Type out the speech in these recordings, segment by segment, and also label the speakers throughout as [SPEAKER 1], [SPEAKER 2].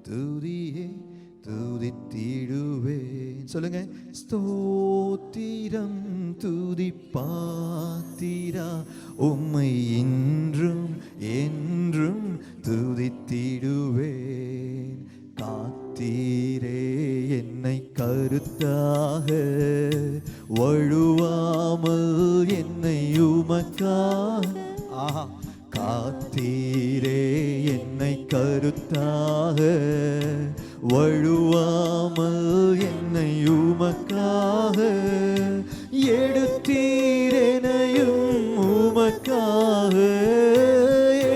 [SPEAKER 1] துதியே துதித்திடுவேன். சொல்லுங்க. ஸ்தோத்திரம் துதி பாத்திரா உம்மை இன்றும் என்றும் துதித்திடுவேன். காத்தீரே என்னை கருத்தாக வழுவாமல் என்னை உமக்காக காத்தீரே என்னை கருத்தாக வழுவாமல் என்னை உமக்காக எடுத்தீரெனையும் உமக்காக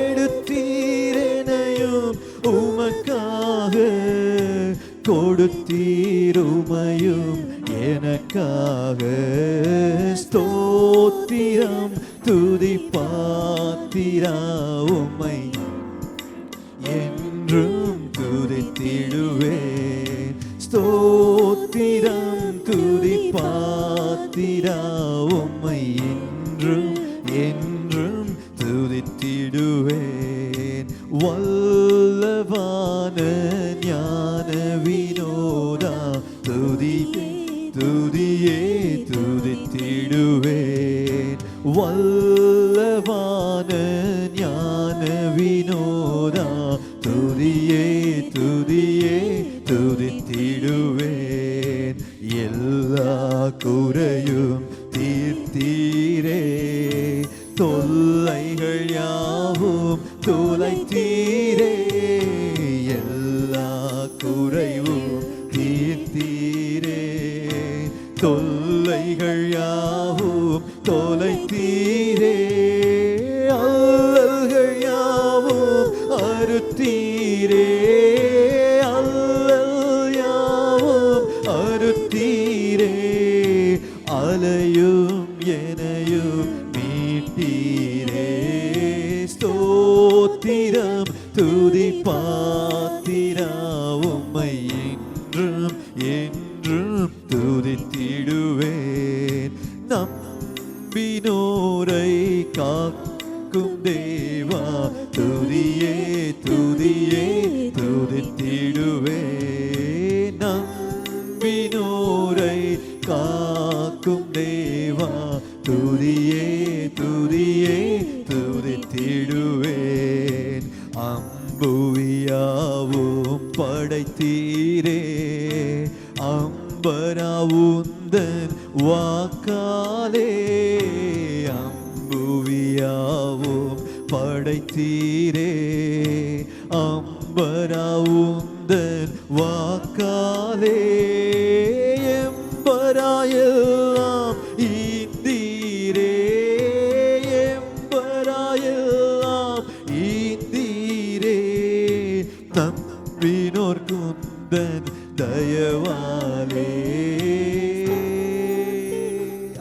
[SPEAKER 1] எடுத்தீரெனையும் உமக்காக கொடுத்தீருமையும் எனக்காக. ஸ்தோத்திரம் துதி பாத்திரா உம்மை என்றும் துதித்திடுவேன். ஸ்தோத்திரம் துதி பாத்திரா உம்மை என்றும் என்றும் துதித்திடுவேன். வல்லவான ஞான வினோதா துதியே துதியே துதித்திடுவேன். வல்லவான ஞான வினோதா துதியே துதியே துதித்திடுவேன். எல்லா குறையும் தீர்த்தீரே தொல்லைகள் யாவும் தொலைத்தீரே. எல்லா குறைவும் தீர்த்தீரே தொல்லைகள் யாவும் தொலைத்தீரே. அல்லல்கள் யாவும் அறுத்தீரே அல்லல் யாவும் அறுத்தீரே. அலையும் எனையும் மீட்டீரே. ஸ்தோத்திரம் துதி பாத்திரா உம்மை என்றும் என்றும் துதித்திடுவேன். நம்பினோரை காக்கும் தேவா துதியே துதியே துதித்திடுவேன். நம்பினோரை காக்கும் தேவா துதியே துதியே துதித்திடுவேன். அம்புவியாவும் படைத்தீரே அம்பராவுந்தன் வாக்காலே. அம்புவியாவும் படைத்தீரே அம்பராவுந்தன் வாக்காலே. எம்பராயெல்லாம் ஈந்தீரே எம்பராயெல்லாம் ஈந்தீரே. நம்பினோர் குந்தன் தயவாலே.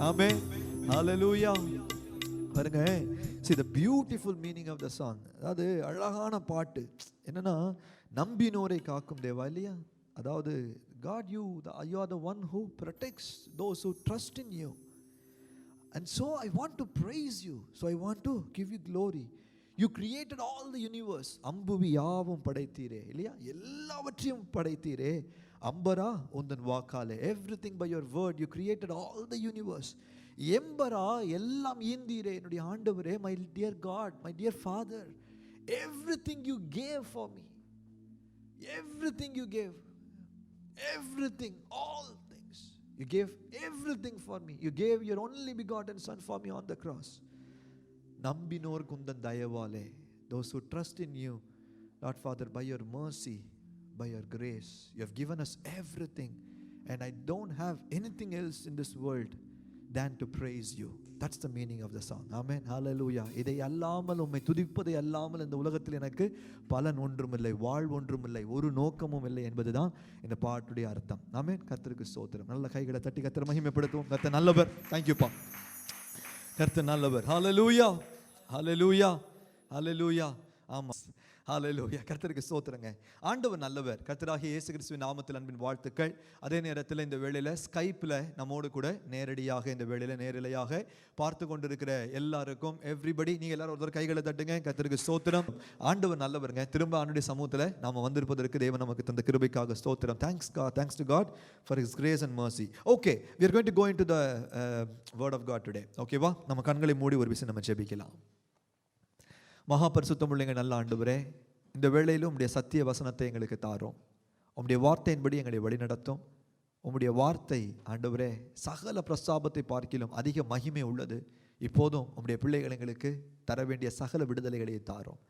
[SPEAKER 1] ஆமென். ஹalleluya. பாருங்க. See the beautiful meaning of the song. அதாவது அழகான பாட்டு என்னன்னா நம்பினோரை காக்கும் தேவா இல்லையா. அதாவது God you are the one who protects those who trust in you. And so I want to praise you. So I want to give you glory. You created all the universe. அம்புவி யாவும் படைத்தீரே இல்லையா. எல்லாவற்றையும் படைத்தீரே அம்பரா உந்தன் வாக்காலே. Everything by your word you created all the universe. எம்பரா எல்லாம் ஈந்தீரே என்னுடைய ஆண்டவரே. My dear God, my dear Father, everything you gave for me, everything you gave, everything, all things you gave, everything for me. You gave your only begotten son for me on the cross. நம்பினோர் Kundan தயவாலே. Those who trust in you, Lord Father, by your mercy, by your grace, you have given us everything, and I don't have anything else in this world than to praise you. That's the meaning of the song. Amen. Hallelujah. இதை அல்லாமல் உம்மை துதிப்பதை அல்லாமல் இந்த உலகத்தில் எனக்கு பலன் ஒன்றுமில்லை, வாழ்வு ஒன்றுமில்லை, ஒரு நோக்கமும் இல்லை என்பதுதான் இந்த பாட்டுடைய அர்த்தம். ஆமென். கர்த்தருக்கு ஸ்தோத்திரம். நல்ல கைகளை தட்டி கர்த்தரை மகிமைப்படுத்துவோம். கர்த்தர் நல்லவர். Thank you பா. கர்த்தர் நல்லவர். Hallelujah. Hallelujah. Hallelujah. ஆமா. ஹல்லேலூயா. கர்த்தருக்கு ஸ்தோத்திரங்க. ஆண்டவர் நல்லவர். கர்த்தராகிய இயேசு கிறிஸ்துவின் நாமத்தில் அன்பின் வாழ்த்துக்கள். அதே நேரத்தில் இந்த வேளையில ஸ்கைப்ல நம்மோடு கூட நேரடியாக இந்த வேளையில நேரலையாக பார்த்து கொண்டிருக்கிற எல்லாருக்கும் எவ்ரிபடி, நீங்க எல்லாரும் ஒருத்தர் கைகளை தட்டுங்க. கர்த்தருக்கு ஸ்தோத்திரம். ஆண்டவர் நல்லவருங்க. திரும்ப ஆண்டுடைய சமூகத்தில் நாம வந்திருப்பதற்கு தேவன் நமக்கு தந்த கிருபைக்காக ஸ்தோத்திரம். Thanks to God for His grace and mercy. Okay, we are going to go into the word of God today. Okay வா, நம்ம கண்களை மூடி ஒரு விஷயம் நம்ம ஜெபிக்கலாம். மகா பரிசுத்தமுள்ள எங்கள் நல்ல ஆண்டவரே, இந்த வேளையிலும் உம்முடைய சத்திய வசனத்தை எங்களுக்கு தாரும். உம்முடைய வார்த்தையின்படி எங்களை வழிநடத்தும். உம்முடைய வார்த்தை ஆண்டவரே சகல பிரஸ்தாபத்தை பார்க்கிலும் அதிக மகிமை உள்ளது. இப்போதும் உம்முடைய பிள்ளைகள் எங்களுக்கு தர வேண்டிய சகல விடுதலைகளை தாரும்.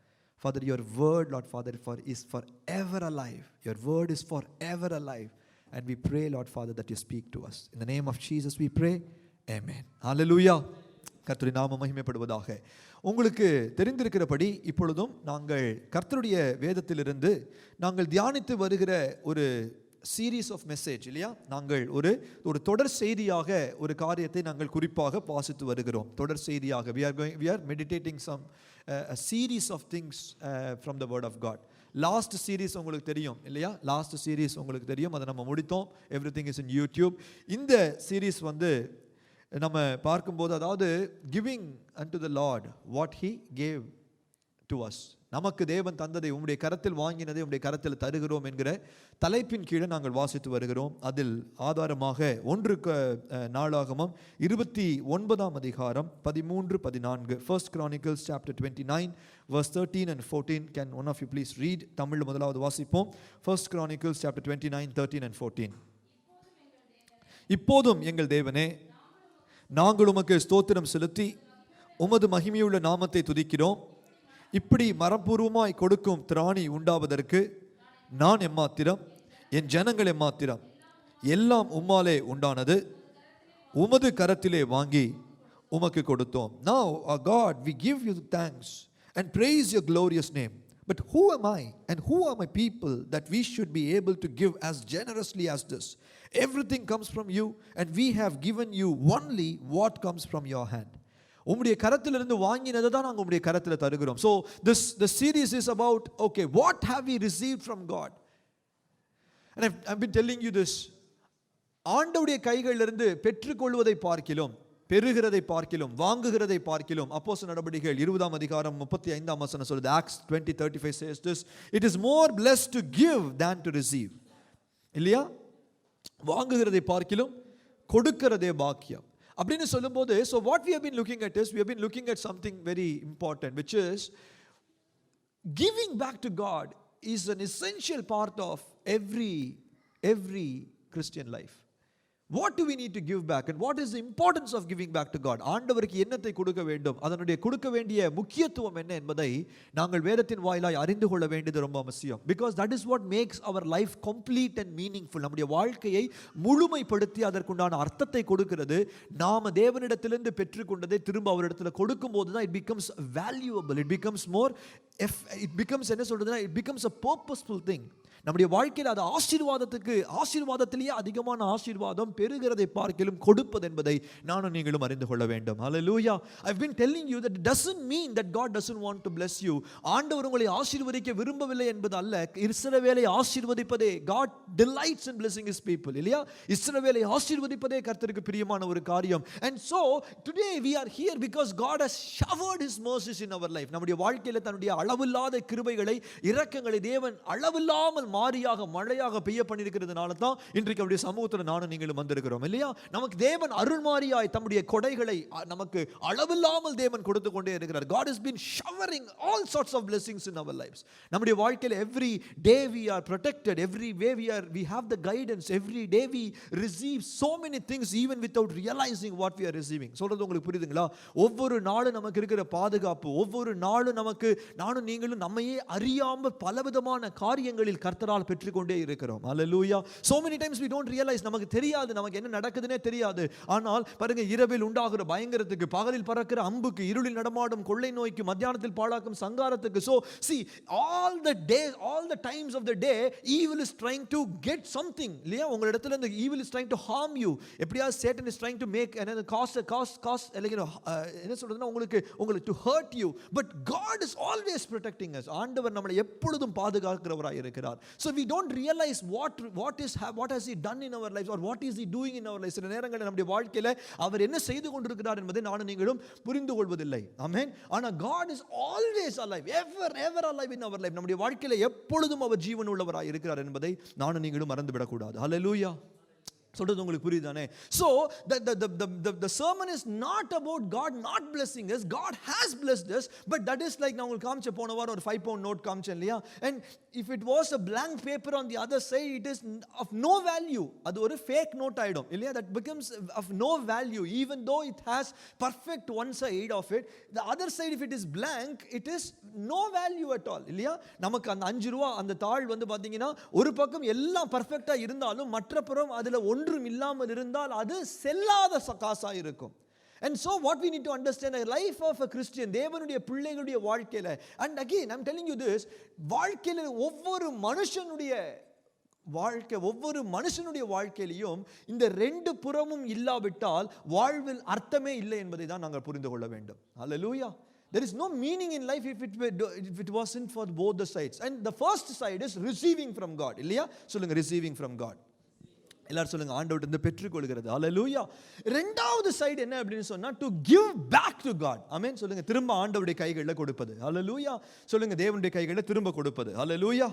[SPEAKER 1] Father, your word, Lord Father, is forever alive. Your word is forever alive. And we pray, Lord Father, that you speak to us. In the name of Jesus we pray. Amen. Hallelujah. கர்த்தருடைய நாமம் மகிமைப்படுவதாக. உங்களுக்கு தெரிந்திருக்கிறபடி இப்பொழுதும் நாங்கள் கர்த்தருடைய வேதத்திலிருந்து நாங்கள் தியானித்து வருகிற ஒரு சீரீஸ் ஆஃப் மெசேஜ் இல்லையா, நாங்கள் ஒரு தொடர் செய்தியாக ஒரு காரியத்தை நாங்கள் குறிப்பாக வாசித்து வருகிறோம். தொடர் செய்தியாக we are meditating some a series of things from the word of God. Last series உங்களுக்கு தெரியும் இல்லையா, லாஸ்ட் சீரீஸ் உங்களுக்கு தெரியும், அதை நம்ம முடித்தோம். Everything is in YouTube. இந்த சீரீஸ் நம்ம பார்க்கும்போது, அதாவது giving unto the Lord what he gave to us, நமக்கு தேவன் தந்ததை உம்முடைய கரத்தில் வாங்கினதை உம்முடைய கரத்தில் தருகிறோம் என்கிற தலைப்பின் கீழே நாங்கள் வாசித்து வருகிறோம். அதில் ஆதாரமாக 1 நாளாகமம் 29 அதிகாரம் 13-14, First Chronicles chapter 29 verse 13 and 14. Can one of you please read? Tamil முதலாவது வாசிப்போம். First Chronicles chapter 29 13 and 14. இப்போதும் எங்கள் தேவனே, நாங்கள் உமக்கு ஸ்தோத்திரம் செலுத்தி உமது மகிமையுள்ள நாமத்தை துதிக்கிறோம். இப்படி மனப்பூர்வமாய் கொடுக்கும் திராணி உண்டாவதற்கு நான் எம்மாத்திரம், என் ஜனங்கள் எம்மாத்திரம், எல்லாம் உம்மாலே உண்டானது, உமது கரத்திலே வாங்கி உமக்கு கொடுத்தோம். Now, our God, we give you thanks and praise your glorious name. But who am I and who are my people that we should be able to give as generously as this? Everything comes from you, and we have given you only what comes from your hand. உம்முடைய கரத்திலிருந்து வாங்கினதை தான் நாங்கள் உம்முடைய கரத்தில் தருகிறோம். So the series is about, okay, what have we received from God? And I've been telling you this. ஆண்டவருடைய கைகளிலிருந்து பெற்றுக்கொள்வதை பார்க்கிலும், பெறுகிறதை பார்க்கிலும், வாங்குகிறதை பார்க்கிலும், அப்போஸ்தலர் நடபடிகள் 20 அதிகாரம் 35 வசனம் சொல்லுது. Acts 20:35 says this, it is more blessed to give than to receive. இல்லையா, வாங்குகிறதை பார்க்கிலும் கொடுக்கிறதே பாக்கியம் அப்படின்னு சொல்லும்போது, so what we have been looking at is, we have been looking at something very important, which is giving back to God is an essential part of every Christian life. What do we need to give back, and what is the importance of giving back to God? ஆண்டவருக்கு என்னத்தை கொடுக்க வேண்டும், அதனுடைய கொடுக்க வேண்டிய முக்கியத்துவம் என்ன என்பதை நாங்கள் வேதத்தின் வாயிலாய் அறிந்து கொள்ள வேண்டியது ரொம்ப அவசியம். Because that is what makes our life complete and meaningful. நம்முடைய வாழ்க்கையை முழுமைப்படுத்தி அதற்குண்டான அர்த்தத்தை கொடுக்கிறது நாம தேவனிடத்திலிருந்து பெற்றுக்கொண்டதை திரும்ப அவரிடத்தில் கொடுக்கும் போது தான் it becomes valuable, it becomes more, it becomes என்ன சொல்றதுன்னா, it becomes a purposeful thing. நம்முடைய வாழ்க்கையில் அது ஆசீர்வாதத்திலேயே அதிகமான ஆசீர்வாதம் பெறுகிறதை பார்க்கிலும் கொடுப்பது என்பதை நானும் நீங்களும் அறிந்து கொள்ள வேண்டும். Hallelujah. I've been telling you that it doesn't mean that God doesn't want to bless you. ஆண்டவர் உங்களை ஆசீர்வதிக்க விரும்பவில்லை என்பது அல்ல. இஸ்ரவேலை ஆசீர்வதிப்பதே, God delights in blessing his people. இல்லையா, இஸ்ரவேலை ஆசீர்வதிப்பதே கர்த்தருக்கு பிரியமான ஒரு காரியம். And so today we are here because God has showered his mercies in our life. நம்முடைய வாழ்க்கையில் தன்னுடைய அளவில்லாத கிருபைகளை, இரக்கங்களை தேவன் அளவில்லாமல் மாரியாக மழையாக பெய்ய பண்ணியிருக்கிறதுனால தான் இன்றைக்கு அவருடைய சமூகத்தில் நானும் நீங்களும் வந்திருக்கிறோம். இல்லையா, நமக்கு தேவன் அருள்மாரியாய் தம்முடைய கொடைகளை நமக்கு அளவில்லாமல் தேவன் கொடுத்து கொண்டே இருக்கிறார். God has been showering all sorts of blessings in our lives. நம்முடைய வாழ்க்கையில் every day we are protected, every way we have the guidance, every day we receive so many things even without realizing what we are receiving. சொல்றது உங்களுக்கு புரியுதுங்களா? ஒவ்வொரு நாளும் நமக்கு இருக்கிற பாதுகாப்பு, ஒவ்வொரு நாளும் நமக்கு நானும் நீங்களும் நம்மையே அறியாமல் பலவிதமான காரியங்களில் கர்த்தர் கர்த்தரால் பெற்றுக்கொண்டே இருக்கிறோம். ஹல்லேலூயா. so many times we don't realize, நமக்கு தெரியாது நமக்கு என்ன நடக்குதுன்னே தெரியாது. ஆனால் பாருங்க, இரவில் உண்டாகிற பயங்கரத்துக்கு, பகலில் பறக்கிற அம்புக்கு, இருளில் நடமாடும் கொள்ளை நோய்க்கு, மத்தியானத்தில் பாழாக்கும் சங்காரத்துக்கு. so see, all the days, all the times of the day, evil is trying to get something. இல்லையா? உங்க இடத்துல இந்த evil is trying to harm you. எப்படியா Satan is trying to make another cause என்ன சொல்றதுன்னா உங்களுக்கு to hurt you. but God is always protecting us. ஆண்டவர் நம்மளை எப்பொழுதும் பாதுகாக்கிறவராய் இருக்கிறார். so we don't realize what has he done in our lives, or what is he doing in our lives. சில நேரங்களில் நம்முடைய வாழ்க்கையில அவர் என்ன செய்து கொண்டிருக்கிறார் என்பதை நானும் நீங்களும் புரிந்து கொள்வதில்லை. ஆமென். ஆனா God is always alive, ever alive in our life. நம்முடைய வாழ்க்கையில எப்பொழுதும் அவர் ஜீவன் உள்ளவராய் இருக்கிறார் என்பதை நானும் நீங்களும் மறந்துவிடக் கூடாது. ஹல்லேலூயா. சொல்றது உங்களுக்கு புரியுதானே? so the sermon is not about God not blessing us. God has blessed us, but that is like, நான் உங்களுக்கு காமிச்ச போன வாரம் ஒரு 5 pound note காமிச்சேன் இல்லையா? and if it was a blank paper on the other side, it is of no value. அது ஒரு fake note ஆயிடும் இல்லையா? that becomes of no value, even though it has perfect one side of it. the other side, if it is blank, it is no value at all. இல்லையா? நமக்கு அந்த 5 ரூபாய் அந்த தாள் வந்து பாத்தீங்கன்னா, ஒரு பக்கம் எல்லாம் பர்ஃபெக்ட்டா இருந்தாலும் மற்ற புறம் அதுல ஒன்றும் இல்லாமல் இருந்தால் அது செல்லாத காசா இருக்கும். and so what we need to understand, a life of a Christian, தேவனுடைய பிள்ளைகளுடைய வாழ்க்கையில, and again I'm telling you this, வாழ்க்கையில ஒவ்வொரு மனுஷனுடைய வாழ்க்கையிலையும் இந்த ரெண்டு புறமும் இல்லாவிட்டால் வாழ்வில் அர்த்தமே இல்லை என்பதை தான் நாங்கள் புரிந்து கொள்ள வேண்டும். ஹல்லேலூயா. There is no meaning in life if it wasn't for both the sides. and the first side is receiving from God. இல்லையா? சொல்லுங்க, receiving from God. எல்லாரும் சொல்லுங்க, ஆண்டவர்ட்ட இருந்து பெற்றுக்கொள்கிறது. ஹல்லேலூயா. இரண்டாவது சைடு என்ன அப்படின்னு சொன்னா, to give back to God. ஆமென். சொல்லுங்க, திரும்ப ஆண்டவருடைய கைகளில கொடுப்பது. ஹல்லேலூயா. சொல்லுங்க, தேவனுடைய கைகளில திரும்ப கொடுப்பது. ஹல்லேலூயா.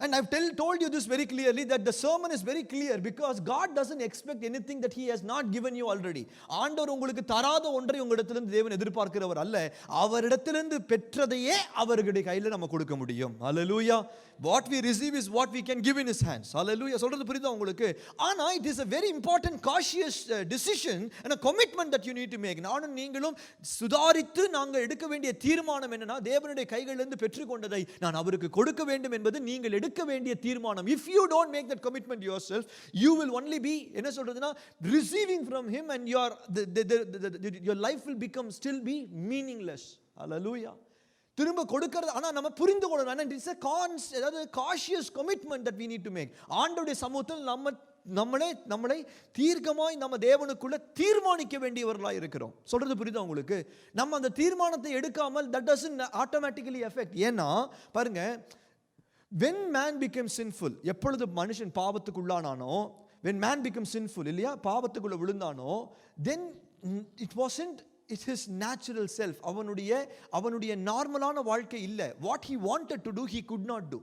[SPEAKER 1] and I've told you this very clearly, that the sermon is very clear, because God doesn't expect anything that he has not given you already. ஆண்டவர் உங்களுக்கு தராத ஒன்றை உங்களிடத்திலிருந்து தேவன் எதிர்பார்க்கிறவர் அல்ல. அவரிடத்திலிருந்து பெற்றதையே அவருடைய கையில நம்ம கொடுக்க முடியும். ஹல்லேலூயா. what we receive is what we can give in his hands. ஹல்லேலூயா. சொல்றது புரியுதா உங்களுக்கு? ஆனா it is a very important cautious decision and a commitment that you need to make. நானும் நீங்களும் சுதாரித்து நாங்கள் எடுக்க வேண்டிய தீர்மானம் என்னன்னா, தேவனுடைய கைகளிலிருந்து பெற்றுக்கொண்டதை நான் அவருக்கு கொடுக்க வேண்டும் என்பது நீங்கள் எடுக்க வேண்டிய தீர்மானம். if you don't make that commitment yourself, you will only be, என்ன சொல்றதுன்னா, receiving from him, and your life will still be meaningless. hallelujah. திரும்ப கொடுக்கிறது. ஆனா நம்ம புரிந்து கொள்ளணும், and it's a cautious commitment that we need to make. ஆண்டவருடைய சமூகத்தில் நம்மளை தீர்க்கமாய் நம்ம தேவனுக்குள்ள தீர்மானிக்க வேண்டியவர்களாக இருக்கிறோம். சொல்றது புரியுதா உங்களுக்கு? நம்ம அந்த தீர்மானத்தை எடுக்காமல் that doesn't automatically affect. ஏன்னா பாருங்க, when man becomes sinful, எப்பொழுது மனுஷன் பாவத்துக்குள்ளானானோ, when man becomes sinful, இல்லையா, பாவத்துக்குள்ள விழுந்தானோ, then it wasn't his natural self. அவனுடைய நார்மலான வாழ்க்கை இல்ல. what he wanted to do, he could not do.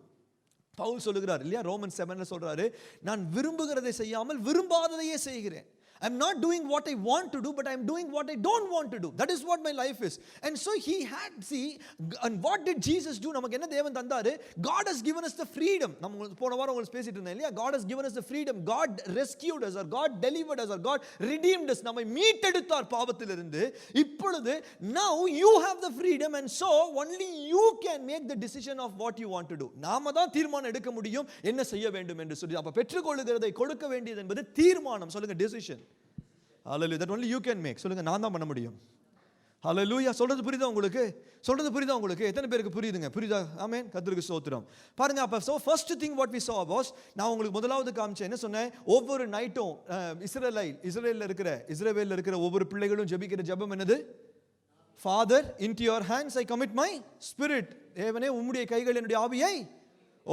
[SPEAKER 1] Pavul சொல்லுகிறார் இல்லையா, ரோமன் 7ல சொல்றாரு, நான் விரும்புகிறதை செய்யாமல் விரும்பாததையே செய்கிறேன். I'm not doing what I want to do, but I'm doing what I don't want to do. That is what my life is. And so he had, and what did Jesus do? நமக்கு என்ன தேவன் தந்தாரு? God has given us the freedom. நம்ம போன வாரம் உங்களுக்கு பேசிட்டு இருந்தேன் இல்லையா? God has given us the freedom. God rescued us, or God delivered us, or God redeemed us. நம்மை மீட்டெடுத்தார் பாவத்திலிருந்து. இப்பொழுது now you have the freedom, and so only you can make the decision of what you want to do. நாம தான் தீர்மானம் எடுக்க முடியும் என்ன செய்ய வேண்டும் என்று சொல்லி. அப்ப பெற்றுக்கொள்ளுகிறதை கொடுக்க வேண்டியது என்பது தீர்மானம். சொல்லுங்க, decision. Hallelujah. That only you can make. சொல்லுங்க, நான் தான் பண்ண முடியும். Hallelujah. சொல்றது புரியுதா உங்களுக்கு? எத்தனை பேருக்கு புரியுதுங்க? புரியுதா? ஆமென். கர்த்தருக்கு ஸ்தோத்திரம். பாருங்க, அப்ப so first thing what we saw was, நான் உங்களுக்கு முதலாவது காமிச்சேன், என்ன சொன்னேன்? ஒவ்வொரு நைட்டும் இஸ்ரவேல்ல இருக்கிற ஒவ்வொரு பிள்ளைகளும் ஜெபிக்கிற ஜெபம் என்னது? Father, into your hands I commit my spirit. தேவனே, உம்முடைய கைகளில் என்னுடைய ஆவியை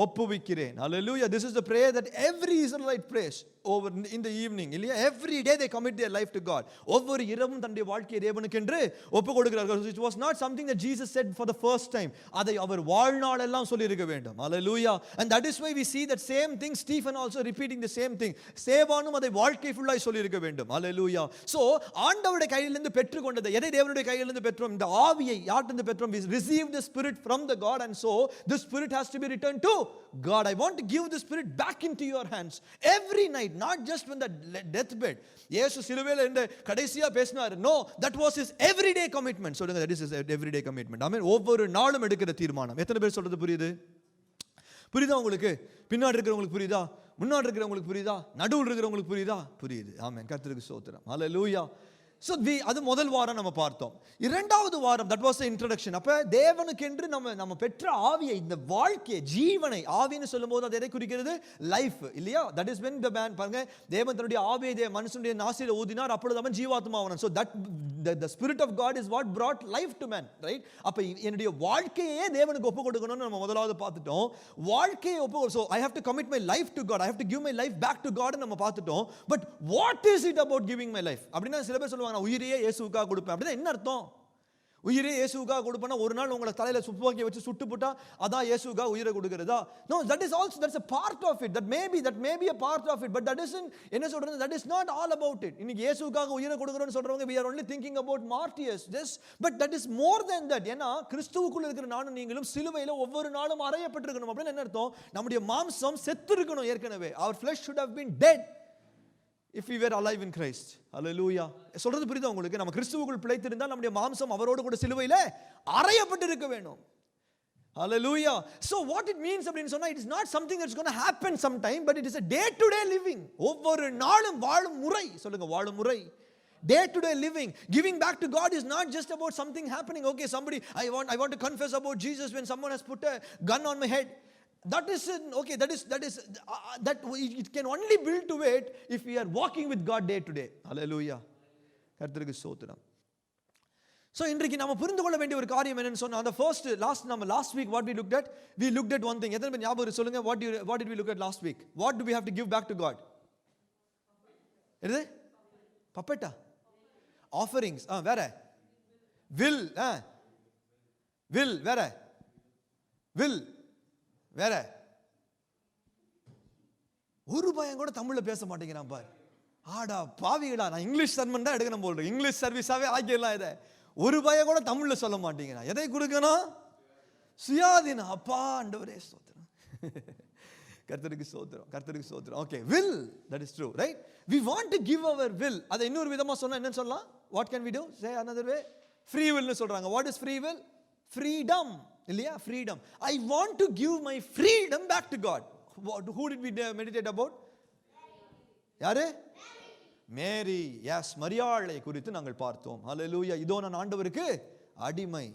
[SPEAKER 1] ஒப்புவிக்கிறேன். Hallelujah. This is the prayer that every Israelite prays over in the evening. இல்லையா? Every day they commit their life to God. ஒவ்வொரு இரவும் தன்னுடைய வாழ்க்கையை தேவனுக்கு என்று ஒப்பு கொடுக்கிறார்கள். It was not something that Jesus said for the first time. அதை அவர் வாழ்நாள் எல்லாம் சொல்லி இருக்க வேண்டும். Hallelujah. And that is why we see that same thing, Stephen also repeating the same thing. சேவானும் அதை வாழ்க்கை ஃபுல்லாய் சொல்லி இருக்க வேண்டும். Hallelujah. So ஆண்டவருடைய கையிலிருந்து பெற்றுக்கொண்டதை, எதை தேவனுடைய கையிலிருந்து பெற்றோம்? இந்த ஆவியை யாரிலிருந்து பெற்றோம்? We received the spirit from the God, and so this spirit has to be returned to God. I want to give the spirit back into your hands every night, not just when the deathbed. இயேசு சிலுவையில் இந்த கடைசியா பேசினார். No, that was his everyday commitment. சொல்லுங்க, that is his everyday commitment. ஆமென். ஒவ்வொரு நாளும் எடுக்கிற தீர்மானம். எத்தனை பேர் சொல்றது புரியுது? புரியுதா உங்களுக்கு? பின்னாடி இருக்கிறவங்களுக்கு புரியுதா? முன்னாடி இருக்கிறவங்களுக்கு புரியுதா? நடுவில் இருக்கிறவங்களுக்கு புரியுதா? புரியுது. ஆமென். கர்த்தருக்கு ஸ்தோத்திரம். ஹல்லேலூயா. So அது முதல் வாரம் நம்ம பார்த்தோம். இரண்டாவது வாரம் that was the introduction. அப்ப தேவனுக்கு என்று நம்ம பெற்ற ஆவியை, இந்த வாழ்க்கையை, ஜீவனை, ஆவின்னு சொல்லும்போது அது எதை குறிக்கிறது? லைஃப் இல்லையா? that is when the man பாருங்க, தேவன் தன்னுடைய ஆவியை மனுஷனுடைய நாசியில ஊதினார், அப்பொழுது அவன் ஜீவாத்மாவானான். so that the spirit of God is what brought life to man, right? அப்ப என்னுடைய வாழ்க்கையே தேவனுக்கு ஒப்பு கொடுக்கணும்னு நம்ம முதலாவது பார்த்துட்டோம். வாழ்க்கையை ஒப்பு, so I have to commit my life to God, I have to give my life back to God நம்ம பார்த்துட்டோம். but what is it about giving my life? அப்படினா சில பேர் சொல்லுவாங்க நான் உயிரையே இயேசுவுக்காக கொடுப்பேன். அப்படினா என்ன அர்த்தம்? உயிரே இயேசுவுக்காக கொடுப்பேனா ஒரு நாள் உங்களை தலையில சுப்புவாக்கி வச்சு சுட்டு போட்டா அதான் இயேசுவுக்காக உயிரை கொடுக்கிறதா? No, that is also, that's a part of it, that may be a part of it, but that isn't, என்ன சொல்றது, that is not all about it. இன்னைக்கு இயேசுவுக்காக உயிரை கொடுக்கறோம்னு சொல்றவங்க we are only thinking about martyrs, just, but that is more than that. ஏன்னா கிறிஸ்துவுக்குள்ள இருக்கிற நானும் நீங்களும் சிலுவையில ஒவ்வொரு நாளும் அறையப்பட்டிருக்கணும். அப்படின்னா என்ன அர்த்தம்? நம்முடைய மாம்சம் செத்து இருக்கணும் ஏற்கனவே. Our flesh should have been dead if we were alive in Christ. Hallelujah. சொல்றது புரியுதா உங்களுக்கு? நம்ம கிறிஸ்துவுக்குள் பிழைத்திருந்தால் நம்முடைய மாம்சம் அவரோடு கூட சிலுவையில அறையப்பட்டிருக்க வேண்டும். Hallelujah. So what it means அப்படினு சொன்னா, it is not something that's going to happen sometime, but it is a day to day living. ஒவ்வொரு நாளும் வாழும் முறை. சொல்லுங்க, வாழும் முறை. Day to day living. Giving back to God is not just about something happening. Okay, somebody, I want to confess about Jesus when someone has put a gun on my head. That is okay, that it can only build to it if we are walking with God day to day. Hallelujah. கர்த்தருக்கு ஸ்தோத்திரம். So இன்றைக்கு நாம புரிந்து கொள்ள வேண்டிய ஒரு காரியம் என்னன்னு சொன்னா, the first last week what we looked at one thing. எத்தனை பேர் ஞாபகம் சொல்லுங்க, what did we look at last week? What do we have to give back to God? என்னது? பப்பட்டா? Offerings. வேற? Will. Will வேற? Will வேற? ஒரு பையன் கூட தமிழ்ல பேச மாட்டேங்கிறான் பார். ஆடா பாவிகளா, நான் இங்கிலீஷ் சர்மன் தான் எடுக்கணும் போல, இங்கிலீஷ் சர்வீஸாவே ஆக்கிடலாம் இதை. ஒரு பையன் கூட தமிழ்ல சொல்ல மாட்டேங்கிறான். எதை கொடுக்கணும்? சுயாதீனம். அப்பா ஆண்டவரே ஸ்தோத்திரம். கர்த்தருக்கு ஸ்தோத்திரம், கர்த்தருக்கு ஸ்தோத்திரம். Okay, will, that is true, right? We want to give our will. அதை இன்னொரு விதமா சொன்னா என்ன சொல்லலாம்? What can we do? Say another way. Free will னு சொல்றாங்க. What is free will? Freedom. இல்லையா? freedom. I want to give my freedom back to God. Who did we meditate about? யாரு? மேரி. yes, மரியாளை குறித்து நாங்கள் பார்த்தோம். ஹalleluya. இதோ நான் ஆண்டவருக்கு அடிமை.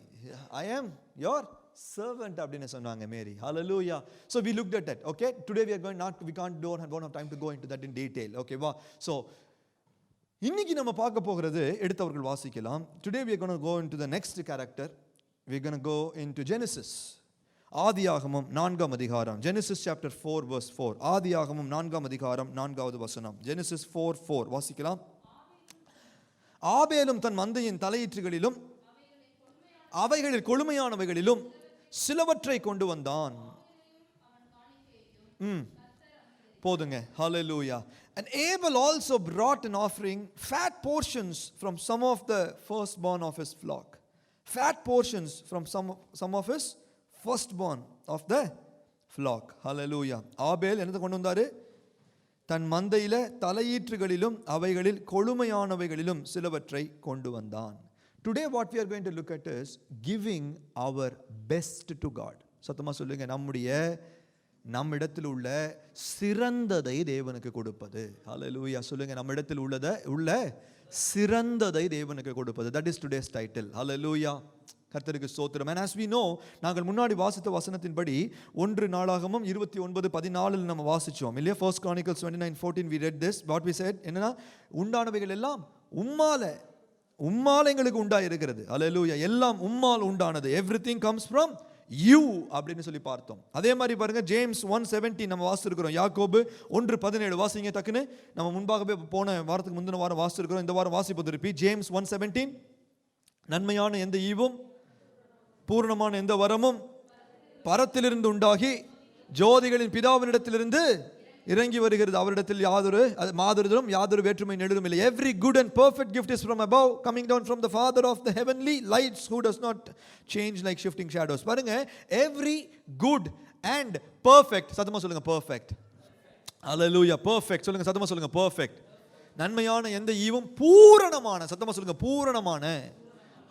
[SPEAKER 1] I am your servant அப்படினு சொன்னாங்க மேரி. hallelujah. So we looked at that. Okay, today we don't have time to go into that in detail. Okay, wow. So இன்னைக்கு நம்ம பார்க்க போகிறது, எடுத்தவர்கள் வாசிக்கலாம். Today we are going to go into the next character. We are going to go into Genesis. ஆதியாகமம் 4ஆம் அதிகாரம். Genesis chapter 4 verse 4. ஆதியாகமம் 4ஆம் அதிகாரம் 4வது வசனம். Genesis 4:4 வாசிக்கலாம். ஆபேலும் தன் மந்தையின் தலையீற்றுகளிலும் அவைகளில் கொழுமையானவைகளிலும் சிலவற்றை கொண்டு வந்தான். போதுங்க. hallelujah. And Abel also brought an offering, fat portions from some of the firstborn of his flock. Fat portions from some of his firstborn of the flock. Hallelujah. ஆபேல் என்னது கொண்டு வந்தாரு? தன் மந்தையில தலையீற்றுகளிலும் அவைகளில் கொழுமையானவைகளிலும் சிலவற்றை கொண்டு வந்தான். Today what we are going to look at is giving our best to God. சத்தமா சொல்லுங்க, நம்மிடத்தில் உள்ள சிறந்ததை தேவனுக்கு கொடுப்பது. ஹalleluya. சொல்லுங்க, நம்மிடத்தில் உள்ள சிறந்ததை தேவனுக்கு கொடுப்பது. That is today's title. Hallelujah. கர்த்தருக்கு ஸ்தோத்திரம். And as we know, நாங்கள் முன்னாடி வாசித்த வசனத்தின்படி 1 நாளாகமம் 29:14 நம்ம வாசிச்சோம் இல்லையா? 1 Chronicles 29:14 we read this. What we said என்னன்னா, உண்டானவைகள் எல்லாம் உம்மால எங்களுக்கு உண்டாயிருக்கிறது. ஹalleluya. எல்லாம் உம்மால் உண்டானது. Everything comes from you அப்படின்னு சொல்லி பார்த்தோம். அதே மாதிரி பாருங்க, ஜேம்ஸ் 1:17 நம்ம வாசிச்சிருக்கிறோம். யாக்கோபு 1:17 வாசிங்க டக்குன்னு. நம்ம முன்பாகவே போன வாரத்துக்கு முந்தின வாரம் வாசிச்சிருக்கிறோம். இந்த வாரம் வாசிப்பது ரிப்பீட். ஜேம்ஸ் 1:17. நன்மையான எந்த ஈவும் பூர்ணமான எந்த வரமும் பரத்திலிருந்து உண்டாகி ஜோதிகளின் பிதாவினிடத்திலிருந்து இறங்கி வருகிறது. அவரிடத்தில் யாதொரு வேற்றுமை நெடுதும் இல்லை. Every good and perfect gift is from above, coming down from the Father of the heavenly lights, who does not change like shifting shadows. பாருங்க, every good and perfect. சத்தமா சொல்லுங்க, perfect. Hallelujah. Perfect. சொல்லுங்க, சத்தமா சொல்லுங்க, perfect. நன்மையான எந்த ஈவும் பூரணமான. சத்தமா சொல்லுங்க, பூரணமான.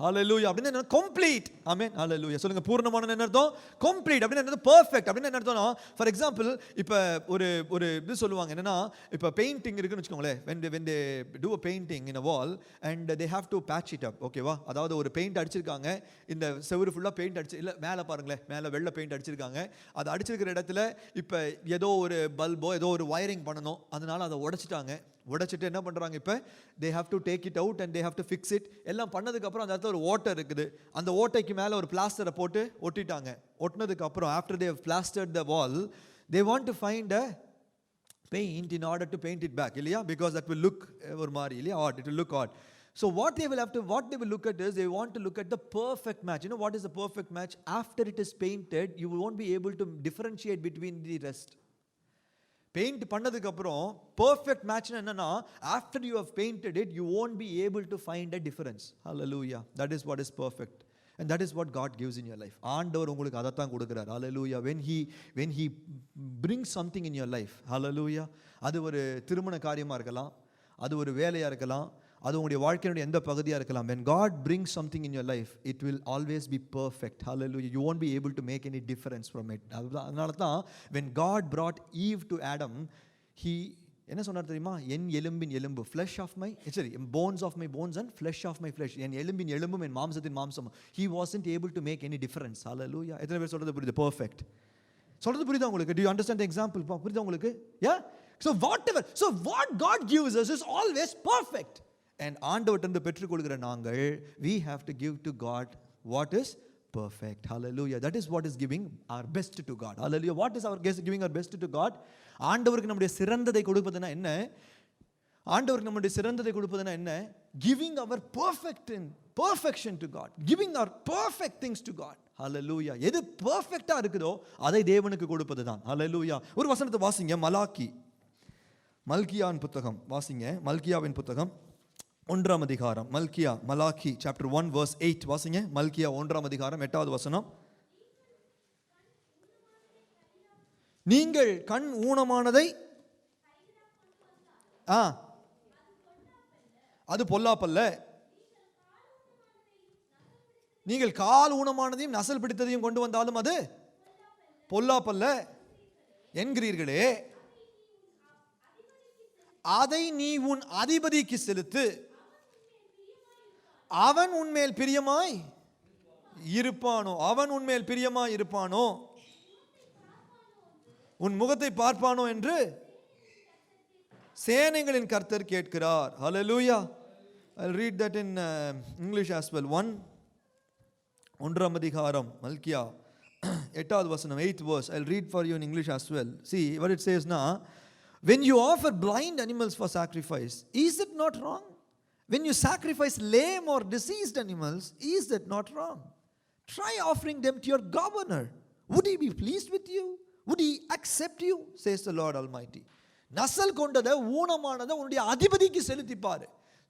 [SPEAKER 1] ஹalleluya அப்படினா என்ன கம்ப்ளீட் ஆமென் ஹalleluya சொல்லுங்க பூர்ணமான என்ன அர்த்தம் கம்ப்ளீட் அப்படினா என்ன பெர்ஃபெக்ட் அப்படினா என்ன அர்த்தம்னா ஃபார் எக்ஸாம்பிள் இப்ப ஒரு இது சொல்லுவாங்க என்னன்னா இப்ப பெயிண்டிங் இருக்குன்னு வெச்சுக்கோங்களே when they do a painting in a wall and they have to patch it up ஓகேவா அதாவது ஒரு பெயிண்ட் அடிச்சிருக்காங்க இந்த செவுரு ஃபுல்லா பெயிண்ட் அடிச்சு இல்ல மேலே பாருங்களே மேலே வெள்ளை பெயிண்ட் அடிச்சிருக்காங்க அது அடிச்சிருக்கிற இடத்துல இப்ப ஏதோ ஒரு பல்போ ஏதோ ஒரு வயரிங் பண்ணனும் அதனால அதை உடைச்சிட்டு என்ன பண்றாங்க இப்ப they have to take it out and they have to fix it எல்லாம் பண்ணதுக்கு அப்புறம் அந்த இடத்துல ஒரு ஓட்டை இருக்குது அந்த ஓட்டைக்கு மேல ஒரு பிளாஸ்டரை போட்டு ஒட்டிட்டாங்க ஒட்டினதுக்கு அப்புறம் after they have plastered the wall they want to find a paint in order to paint it back இல்லையா because that will look ஒரு மாதிரி இல்லையா odd it will look odd so what they will look at is they want to look at the perfect match you know what is the perfect match after it is painted you won't be able to differentiate between the rest paint பண்ணதுக்கு அப்புறம் perfect மேட்ச்னா என்னன்னா after you have painted it you won't be able to find a difference hallelujah that is what is perfect and that is what God gives in your life ஆண்டவர் உங்களுக்கு அத தான் கொடுக்கிறார் hallelujah when he brings something in your life hallelujah அது ஒரு திருமண காரியமா இருக்கலாம் அது ஒரு வேலையா இருக்கலாம் அது உங்களுடைய வாழ்க்கையோட எந்த பகுதியா இருக்கலாம் when God brings something in your life it will always be perfect hallelujah you won't be able to make any difference from it அதனால தான் when God brought Eve to Adam he என்ன சொன்னார் தெரியுமா என் எலும்பின் எலும்பு flesh of my sorry bones of my bones and flesh of my flesh என் எலும்பின் எலும்பும் என் மாம்சத்தின் மாம்சம் he wasn't able to make any difference hallelujah எத்தனை பேர் சொல்றது புரியுது perfect சொல்றது புரியுதா உங்களுக்கு do you understand the example புரியுதா உங்களுக்கு yeah so what God gives us is always perfect and ஆண்டவர்ட்ட பெற்றுக்கொள்கிற நாங்கள் we have to give to God what is perfect hallelujah that is what is giving our best to God hallelujah what is our giving our best to God ஆண்டவருக்கு நம்முடைய சிறந்ததை கொடுப்பதுனா என்ன ஆண்டவருக்கு நம்முடைய சிறந்ததை கொடுப்பதுனா என்ன giving our perfection to God giving our perfect things to God hallelujah எது பெர்ஃபெக்ட்டா இருக்குதோ அதை தேவனுக்கு கொடுப்பதுதான் hallelujah ஒரு வசனத்தை வாசிங்க மல்கியாவின் புத்தகம் வாசிங்க மல்கியாவின் புத்தகம் 1ஆம் அதிகாரம் மலாக்கி chapter 1 verse 8 வாசிங்க மல்கியா 1ஆம் அதிகாரம் 8வது வசனம் நீங்கள் கண் ஊனமானதை அது பொல்லாப்பல்ல நீங்கள் கால் ஊனமானதையும் நசல் பிடித்ததையும் கொண்டு வந்தாலும் அது பொல்லாப்பல்ல என்கிறீர்களே அதை நீ உன் அதிபதிக்கு செலுத்து அவன் உன்மேல் பிரியமாய் இருப்பானோ உன் முகத்தை பார்ப்பானோ என்று சேனைகளின் கர்த்தர் கேட்கிறார் hallelujah I'll read that in English as well 1ஆம் அதிகாரம் மல்கியா 8வது வசனம் 8th verse I'll read for you in English as well see what it says now when you offer blind animals for sacrifice is it not wrong when you sacrifice lame or diseased animals is that not wrong try offering them to your governor would he be pleased with you would he accept you says the Lord Almighty நசல் கொண்டதை ஊனமானதை உன்னுடைய அதிபதிக்கு செலுத்திப்பாரு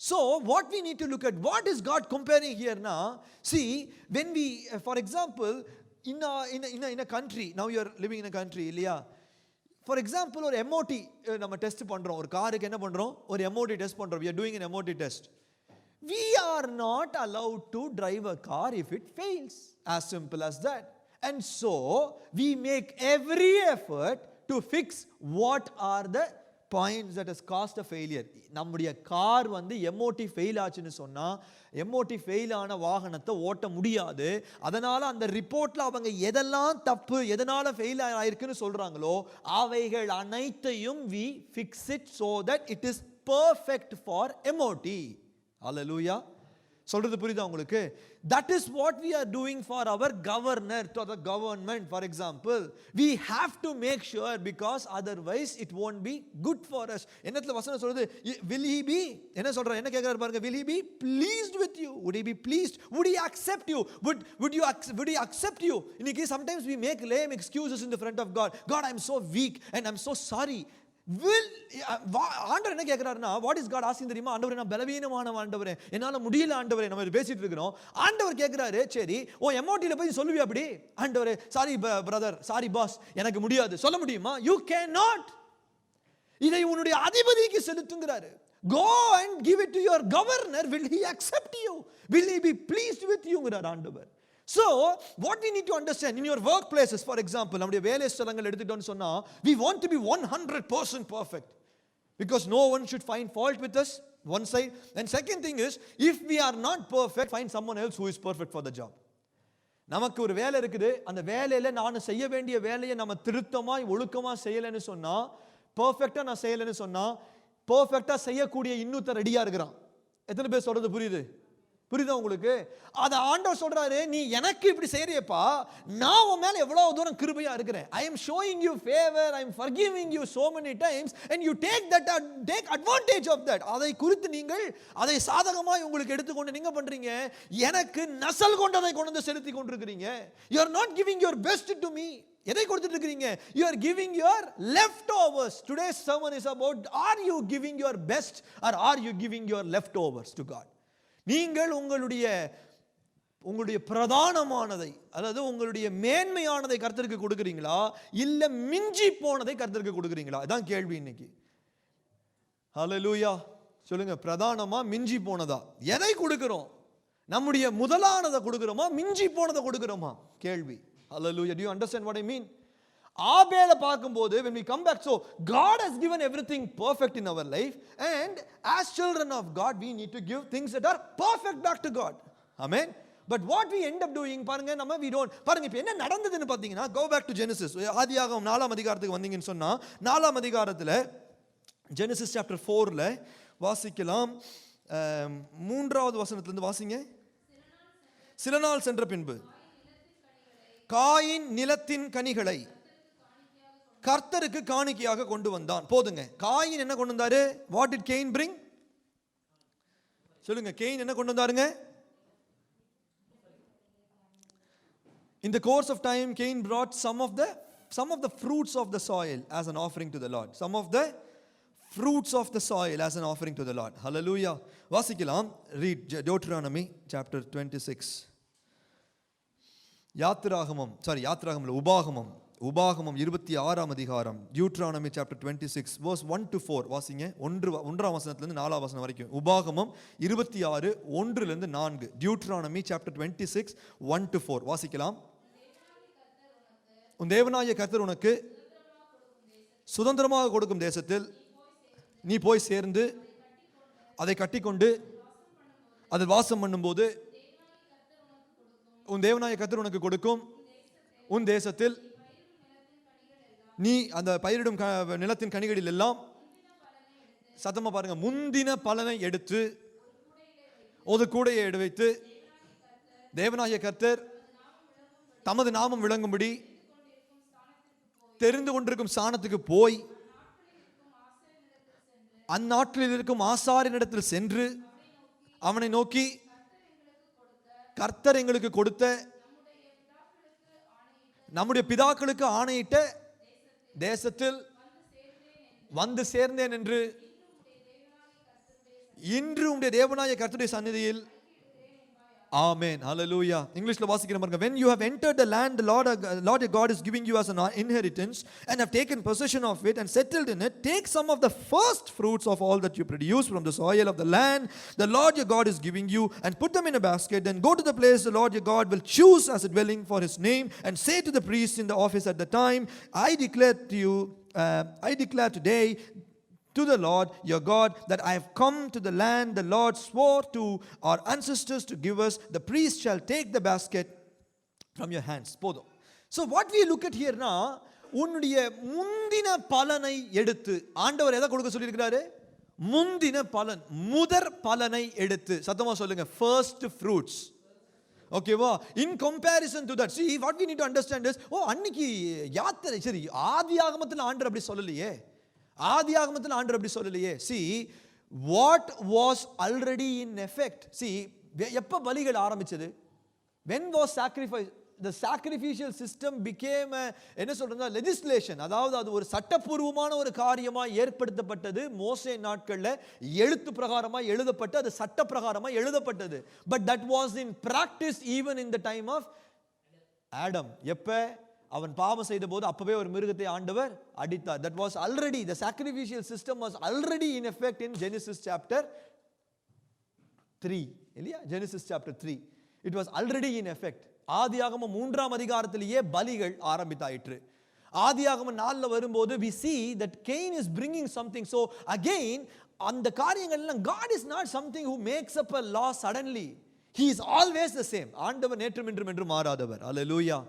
[SPEAKER 1] so what we need to look at what is God comparing here now see when we for example in a country now you are living in a country இல்லையா for example ஒரு MOT நம்ம test பண்றோம் ஒரு காருக்கு என்ன பண்றோம் ஒரு MOT test பண்றோம் we are doing an MOT test we are not allowed to drive a car if it fails as simple as that and so we make every effort to fix what are the points that has caused a failure நம்முடைய car வந்து MOT fail ஆச்சுன்னு சொன்னா MOT fail ஆன வாகனத்தை ஓட்ட முடியாது அதனால அந்த ரிப்போர்ட்ல அவங்க எதெல்லாம் தப்பு எதனால ஃபெயில் ஆயிருக்குன்னு சொல்றாங்களோ அவைகள் அனைத்தையும் we fix it so that it is perfect for MOT hallelujah சொல்றது புரியுதா உங்களுக்கு that is what we are doing for our governor to the government for example we have to make sure because otherwise it won't be good for us என்னத்துல வசனம் சொல்றது will he be என்ன சொல்றாரு என்ன கேக்குறாரு பாருங்க will he be pleased with you would he be pleased would he accept you would he accept you இன்னைக்கு sometimes we make lame excuses in the front of God I'm so weak and I'm so sorry ஆண்டவர் என்ன கேக்குறாருன்னா what is God asking தெரியுமா ஆண்டவரே நான் பலவீனமான ஆண்டவரே என்னால முடியல ஆண்டவரே நம்ம பேசிட்டு இருக்கோம் ஆண்டவர் கேக்குறாரு சரி ஓ MOTல போய் சொல்லுவியா அப்படி ஆண்டவரே சாரி பிரதர் சாரி பாஸ் எனக்கு முடியாது சொல்ல முடியுமா you cannot இதை உன்னுடைய அதிபதிக்கு செலுத்துங்கறாரு Go and give it to your governor. Will he accept you? Will he be pleased with you? ஆண்டவர். So what we need to understand in your workplaces, for example, நம்முடைய வேலை ஸ்தலங்கள் எடுத்துட்டோம்னு சொன்னா, we want to be 100% perfect because no one should find fault with us, one side. And second thing is, if we are not perfect, find someone else who is perfect for the job. நமக்கு ஒரு வேலை இருக்குது, அந்த வேலையில நான் செய்ய வேண்டிய வேலையை நம்ம திருத்தமாய் ஒழுக்கமா செய்யலைன்னு சொன்னா, பெர்ஃபெக்ட்டா நான் செய்யலைன்னு சொன்னா, பெர்ஃபெக்ட்டா செய்யக்கூடிய இன்னொருத்தர் ரெடியா இருக்கிறான். எத்தனை பேர் சொல்றது புரியுது? புரியுதா உங்களுக்கு? அத ஆண்டவர் சொல்றாரு, நீ எனக்கு இப்படி செய்யறியப்பா, நான் உன் மேல எவ்வளவு தூரம் கிருபையா இருக்கிறேன். I am showing you favor, I am forgiving you so many times and you take advantage of that. அதை குறித்து நீங்கள் அதை சாதகமாய் உங்களுக்கு எடுத்துக்கொண்டு நீங்க பண்றீங்க, எனக்கு நசல் கொண்டதை கொண்டு வந்து செலுத்தி கொண்டிருக்கிறீங்க. You are not giving your best to me. எதை கொடுத்துட்டு இருக்கீங்க? You are giving your leftovers. Today's sermon is about, are you giving your best or are you giving your leftovers to God? நீங்கள் உங்களுடைய பிரதானமானதை, அதாவது உங்களுடைய மேன்மையானதை கர்த்தருக்கு கொடுக்கிறீங்களா, இல்ல மிஞ்சி போனதை கர்த்தருக்கு கொடுக்கிறீங்களா? அதான் கேள்வி இன்னைக்கு. ஹல்லேலூயா சொல்லுங்க. பிரதானமா மிஞ்சி போனதா? எதை கொடுக்கிறோம்? நம்முடைய முதலானதை கொடுக்கிறோமா, மிஞ்சி போனதை கொடுக்கிறோமா? கேள்வி. Hallelujah. Do you understand what I mean? ஆபேலை பார்க்கும்போது, when we come back, so God has given everything perfect in our life, and as children of God we need to give things that are perfect back to God. Amen. But what we end up doing, பாருங்க, நம்ம we don't, பாருங்க இப்போ என்ன நடந்ததுன்னு பார்த்தீங்கன்னா, go back to Genesis. ஆதியாகமம் 4ஆம் அதிகாரத்துக்கு வந்தீங்கன்னு சொன்னா, 4ஆம் அதிகாரத்தில் Genesis chapter 4ல வாசிக்கலாம். 3வது வசனத்திலிருந்து வாசிங்க. சில நாள் சென்ற பின்பு காயின் நிலத்தின் கனிகளை கர்த்தருக்கு காணிக்கையாக கொண்டு வந்தான். போதுங்க. காயின் என்ன கொண்டு வந்தாரு? What did Cain bring? சொல்லுங்க. Cain என்ன கொண்டு வந்தாருங்க? In the course of time, Cain brought some of the fruits of the soil as an offering to the Lord. Some of the fruits of the soil as an offering to the Lord. Hallelujah. வாசிக்கலாம். Read Deuteronomy chapter 26. உபாகமம் 26ஆம் அதிகாரம், Deuteronomy chapter 26 verse 1 to 4 வாசிங்க. 1ஆம் வசனத்திலிருந்து 4ஆம் வசனம் வரைக்கும். உபாகமம் 26 1லிருந்து 4. Deuteronomy chapter 26 1 to 4 வாசிக்கலாம். உன் தேவனாகிய கர்த்தர் உனக்கு சுதந்திரமாக கொடுக்கும் தேசத்தில் நீ போய் சேர்ந்து அதை கட்டிக்கொண்டு அதில் வாசம் பண்ணும்போது, உன் தேவனாகிய கர்த்தர் உனக்கு கொடுக்கும் உன் தேசத்தில் நீ அந்த பயிரிடும் நிலத்தின் கனிகளில் எல்லாம், சத்தமா பாருங்க, முந்தின பலனை எடுத்து ஒரு கூடையை எடுத்து தேவனாகிய கர்த்தர் தமது நாமம் விளங்கும்படி தெரிந்து கொண்டிருக்கும் ஸ்தானத்துக்கு போய் அந்நாட்டில் இருக்கும் ஆசாரியனிடத்தில் சென்று அவனை நோக்கி, கர்த்தர் எங்களுக்கு கொடுத்த நம்முடைய பிதாக்களுக்கு ஆணையிட்ட தேசத்தில் வந்து சேர்ந்தேன் என்று இன்று உம்முடைய தேவனாகிய கர்த்தருடைய சந்நிதியில். Amen. Hallelujah. Englishல வாசிக்கிறேன் பாருங்க. When you have entered the land the Lord your God is giving you as an inheritance and have taken possession of it and settled in it, take some of the first fruits of all that you produce from the soil of the land the Lord your God is giving you and put them in a basket. Then go to the place the Lord your God will choose as a dwelling for his name and say to the priest in the office at the time, I declare today to the Lord your God that I have come to the land the Lord swore to our ancestors to give us. The priest shall take the basket from your hands. போதும். So what we look at here now, உன்னுடைய முந்தின பலனை எடுத்து, ஆண்டவர் எதை கொடுக்க சொல்லி இருக்கிறாரு? முந்தின பலன், முதற் பலனை எடுத்து. சத்தமா சொல்லுங்க. first fruits. ஓகேவா? இன் comparison to that, see what we need to understand is, அன்னைக்கு யாத்திரை, சரி, ஆதியாகமத்தில் ஆண்டவர் அப்படி சொல்லலையே. ஆதியாகமத்தில் ஆண்டவர் அப்படி சொல்லலையே. See what was already in effect. See எப்ப பலிகள் ஆரம்பிச்சது? When was sacrifice? The sacrificial system became என்ன சொல்றதுன்னா legislation. அதாவது அது ஒரு சட்டபூர்வமான ஒரு காரியமாக ஏற்படுத்தப்பட்டது. மோசே நாட்கள்ல எழுத்து பிரகாரமாக எழுதப்பட்டு அது சட்ட பிரகாரமாக எழுதப்பட்டது. But that was in practice even in the time of Adam. எப்ப? அவன் பாவம் செய்த போது அப்பவே ஒரு மிருகத்தை ஆண்டவர் அடித்தார். That was already, the sacrificial system was already in effect in Genesis chapter 3. இல்லையா? Genesis chapter 3. It was already in effect. ஆதியாகமம் 3ஆம் அதிகாரத்திலேயே பலிகள் ஆரம்பித்தாயிற்று. ஆதியாகமம் 4ல வரும்போது we see that Cain is bringing something. So again, அந்த காரியங்கள் எல்லாம், God is not something who makes up a law suddenly. He is always the same. ஆண்டவர் நேற்றும் இன்றும் என்றும் மாறாதவர். Hallelujah.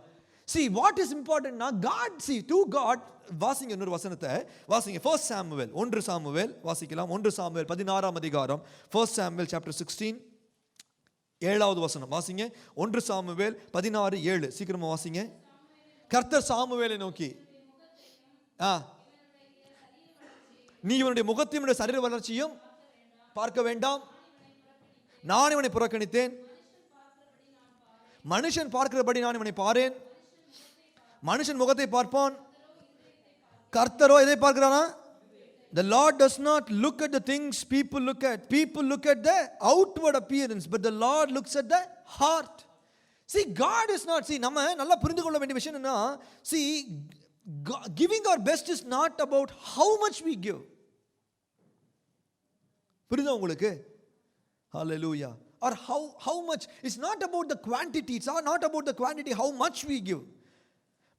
[SPEAKER 1] See, what is important now? God, see, to God, வாசிங்க இன்னொரு வசனத்தை வாசிங்க. 1 Samuel, 1 சாமுவேல் வாசிக்கலாம். 1 சாமுவேல் 16ஆம் அதிகாரம், 1 Samuel chapter 16, 7வது வசனம் வாசிங்க. 1 சாமுவேல் 16:7. சீக்கிரமா வாசிங்க. கர்த்தர் சாமுவேலை நோக்கி, நீ இவனுடைய முகத்தையும் சரீர வளர்ச்சியும் பார்க்க வேண்டாம், நான் இவனை புறக்கணித்தேன். மனுஷன் பார்க்கிறபடி நான் இவனை பாரேன். மனுஷன் முகத்தை பார்ப்பான், கர்த்தரோ எதை பார்க்கிறானா? The Lord does not look at the things people look at. People look at the outward appearance, but the Lord looks at the heart. See, God is not, see, நம்ம நல்லா புரிந்து கொள்ள வேண்டிய விஷயம் என்ன? See, giving our best is not about how much we give. புரியுதா உங்களுக்கு? Hallelujah. Or how much. It's not about the quantity. It's not about the quantity, how much we give.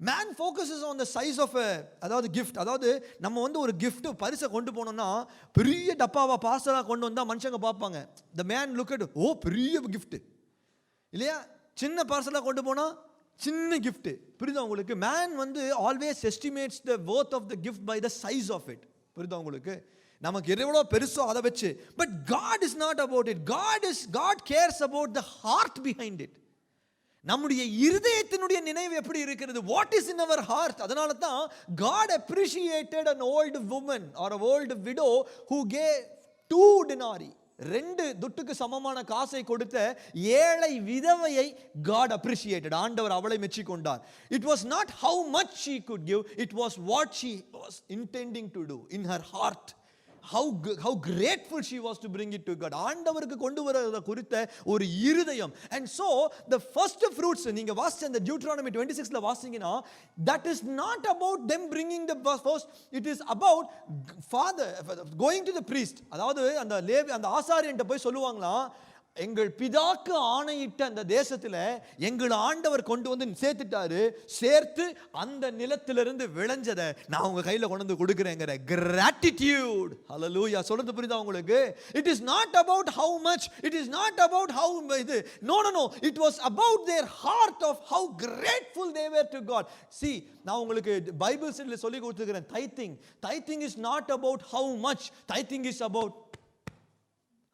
[SPEAKER 1] Man focuses on the size of a, அதாவது gift. அதாவது நம்ம வந்து ஒரு gift பரிசை கொண்டு போனோம்னா பெரிய டப்பாவா பார்சலா கொண்டு வந்தா மனுஷங்க பார்ப்பாங்க. The man look at, ஓ பெரிய gift இல்லையா? சின்ன பார்சலா கொண்டு போனா சின்ன gift. புரியுதா உங்களுக்கு? Man வந்து always estimates the worth of the gift by the size of it. புரியுதா உங்களுக்கு? நமக்கு எவ்வளோ பெருசோ அதை வச்சு. But God is not about it. God cares about the heart behind it. நம்முடைய இருதயத்தினுடைய நினைவு எப்படி இருக்கிறது? What is in our heart? அதனால தான் God appreciated an old woman or an old widow who gave 2 denarii. 2 துட்டுக்கு சமமான காசை கொடுத்த ஏழை விதவையை God appreciated. ஆண்டவர் அவளை மெச்சிக்கொண்டார். It was not how much she could give, it was what she was intending to do in her heart. How grateful she was to bring it to God. ஆண்டவருக்கு கொண்டு வரத குறித்த ஒரு இருதயம். And so the first fruits, நீங்க வாசிச்ச அந்த Deuteronomy 26ல வாசிங்கனா, that is not about them bringing the first, it is about father going to the priest. அதாவது அந்த லேவி அந்த ஆசாரியன்ட்ட போய் சொல்லுவாங்களா, எங்கள் பிதாக்கு ஆணையிட்ட அந்த தேசத்துல எங்கள் ஆண்டவர் கொண்டு வந்து சேர்த்துட்டாரு, சேர்த்து அந்த நிலத்திலிருந்து விளைஞ்சதை நான் உங்க கையில கொண்டு வந்து கொடுக்கிறேங்கிற gratitude. Hallelujah. சொல்றது புரியுதா உங்களுக்கு? It is not about how much, it is not about how இது, no, it was about their heart of how grateful they were to God. See, நான் உங்களுக்கு பைபிள் ஸ்டடில சொல்லி கொடுத்துக்கிறேன். tithing is not about how much, tithing is about,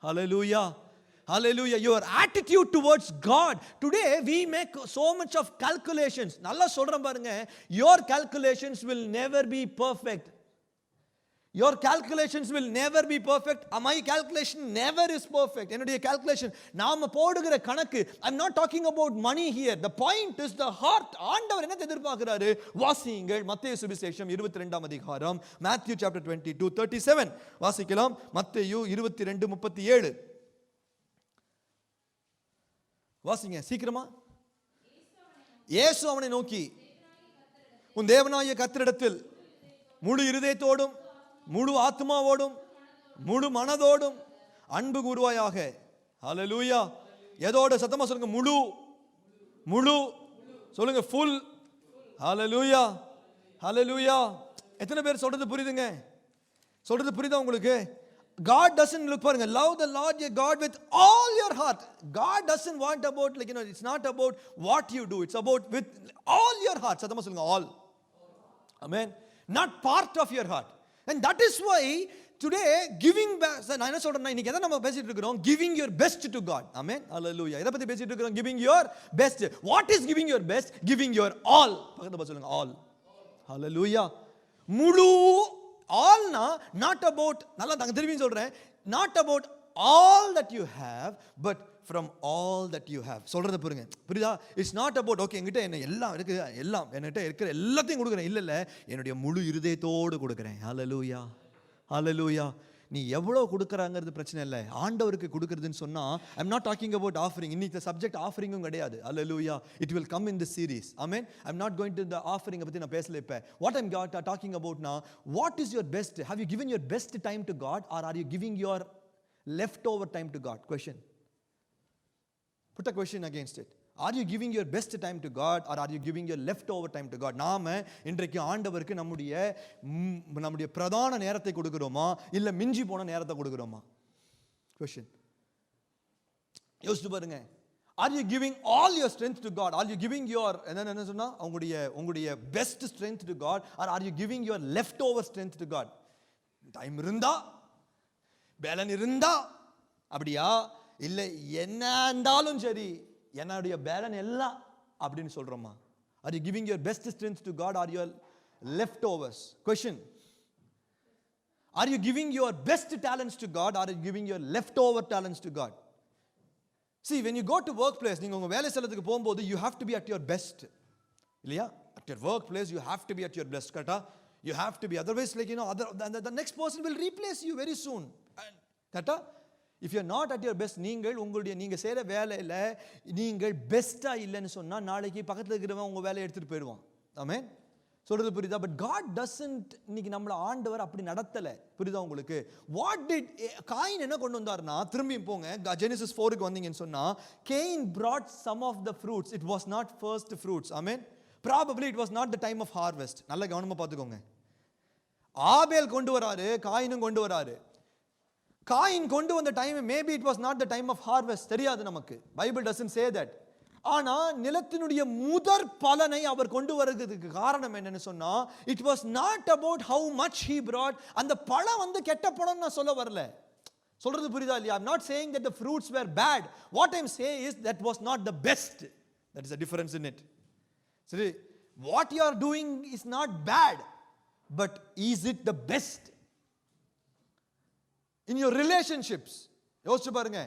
[SPEAKER 1] hallelujah, hallelujah, your attitude towards God. Today we make so much of calculations. நல்லா சொல்றேன் பாருங்க, your calculations will never be perfect. Your calculations will never be perfect. My calculation never is perfect. என்னுடைய calculation, நாம போடுகிற கணக்கு, I'm not talking about money here. The point is the heart. ஆண்டவர் என்ன எதிர்பார்க்கிறாரு? வாசியுங்கள் மத்தேயு சுவிசேஷம் 22ஆம் அதிகாரம், Matthew chapter 22:37 வாசிக்கலாம். மத்தேயு 22:37 வாசிங்க சீக்கிரமா. இயேசு அவனை நோக்கி, உன் தேவனாகிய கர்த்தரிடத்தில் முழு இருதயத்தோடும் முழு ஆத்மாவோடும் முழு மனதோடும் அன்பு கூறுவாயாக. ஹல்லேலூயா. எதோட சத்தமா சொல்லுங்க? முழு சொல்லுங்க, ஃபுல். ஹல்லேலூயா, ஹல்லேலூயா. எத்தனை பேர் சொல்றது புரியுதுங்க? சொல்றது புரியுதா உங்களுக்கு? God doesn't look, பாருங்க, love the Lord your God with all your heart. God doesn't want about, like, it's not about what you do, it's about with all your heart. சத்தமா சொல்லுங்க, all. Amen. Not part of your heart. And that is why today giving back, நான் என்ன சொல்றேன்னா, இன்னைக்கு எதை நம்ம பேசிட்டு இருக்கிறோம்? giving your best to God. Amen. Hallelujah. எதை பத்தி பேசிட்டு இருக்கிறோம்? giving your best. What is giving your best? giving your all. பக்கத்துல சொல்லுங்க, all. Hallelujah. முழு. all na, not about, நல்லா தாங்க திரும்பி சொல்றேன், not about all that you have, but from all that you have. சொல்றத புரியுங்க, புரியுதா? இட்ஸ் நாட் அபவுட், ஓகே என்கிட்ட என்ன எல்லாம் இருக்கு, எல்லாம் என்கிட்ட இருக்கிற எல்லாத்தையும் கொடுக்குறேன். இல்ல என்னுடைய முழு இருதயத்தோடு கொடுக்குறேன். ஹல்லேலூயா, ஹல்லேலூயா. நீ எவ்வளோ கொடுக்குறாங்கிறது பிரச்சனை இல்லை, ஆண்டவருக்கு கொடுக்குறதுன்னு சொன்னால் I am not talking about offering. இன்னைக்கு சப்ஜெக்ட் ஆஃபரிங்கும் கிடையாது. Hallelujah. It will come in the series. Amen. I am not going to the ஆஃபரிங்கை பற்றி நான் பேசல. இப்போ வாட் ஐ எம் டாக்கிங் அபவுட்னா, what is your best? Have you given your best time to God or are you giving your left over time to God? Question. Put a question against it. Are you giving your best time to God or are you giving your leftover time to God? நாம இன்றைக்கு ஆண்டவருக்கு நம்முடைய பிரதான நேரத்தை கொடுக்கிறோமா இல்ல மிஞ்சி போன நேரத்தை கொடுக்கிறோமா? Question. யோசிச்சு பாருங்க. Are you giving all your strength to God? Are you giving your என்ன சொன்னா உங்களுடைய best strength to God or are you giving your leftover strength to God? Time இருந்தா பேலன் இருந்தா அப்படியா, இல்ல என்ன இருந்தாலும் சரி என்னுடைய பேலன் எல்லாம் அப்படின்னு சொல்றோமா? Are you giving your best strength to God or your leftovers? Question. Are you giving your best talents to God or are you giving your leftover talents to God? See, when you go to workplace, நீங்க உங்க வேலை ஸ்தலத்துக்கு போகும்போது you have to be at your best. இல்லையா? At your workplace you have to be at your best. கரெக்ட்டா? You have to be, otherwise like the next person will replace you very soon. கரெக்ட்டா? If you are not at your best, நீங்க செய்யற வேலையில நீங்கள் பெஸ்டா இல்லைன்னு சொன்னா நாளைக்கு பக்கத்துல இருக்கிறவன் உங்க வேலையை எடுத்துட்டு போயிடுவான். ஆமென். சொல்றது புரியுதா? பட் God doesn't, இன்னைக்கு நம்மள ஆண்டவர் அப்படி நடத்தல. புரியுதா உங்களுக்கு? What did காயின் என்ன கொண்டு வந்தார்னா, திரும்பி போங்க ஜெனிசிஸ் 4க்கு வந்தீங்கன்னு சொன்னா, Cain brought some of the fruits. It was not first fruits. Amen. Probably it was not the time of harvest. நல்ல கவனமா பாத்துக்கோங்க. ஆபேல் கொண்டு வராரு, காயினும் கொண்டு வராரு. காயின் கொண்டு வந்த time maybe it was not the time of harvest, தெரியாது நமக்கு. Bible doesn't say that. ஆனா நிலத்தினுடைய முதற் பலனை அவர் கொண்டு வருகிறதுக்கு காரணம் என்னன்னு சொன்னா, it was not about how much he brought. அந்த பழம் கெட்ட பழம் நான் சொல்ல வரல. சொல்றது புரியுதா இல்லையா? I'm not saying that the fruits were bad. What I'm saying is that was not the best. That is the difference in it. See, what you are doing is not bad, but is it the best? In your relationships, யோசிச்சு பாருங்க,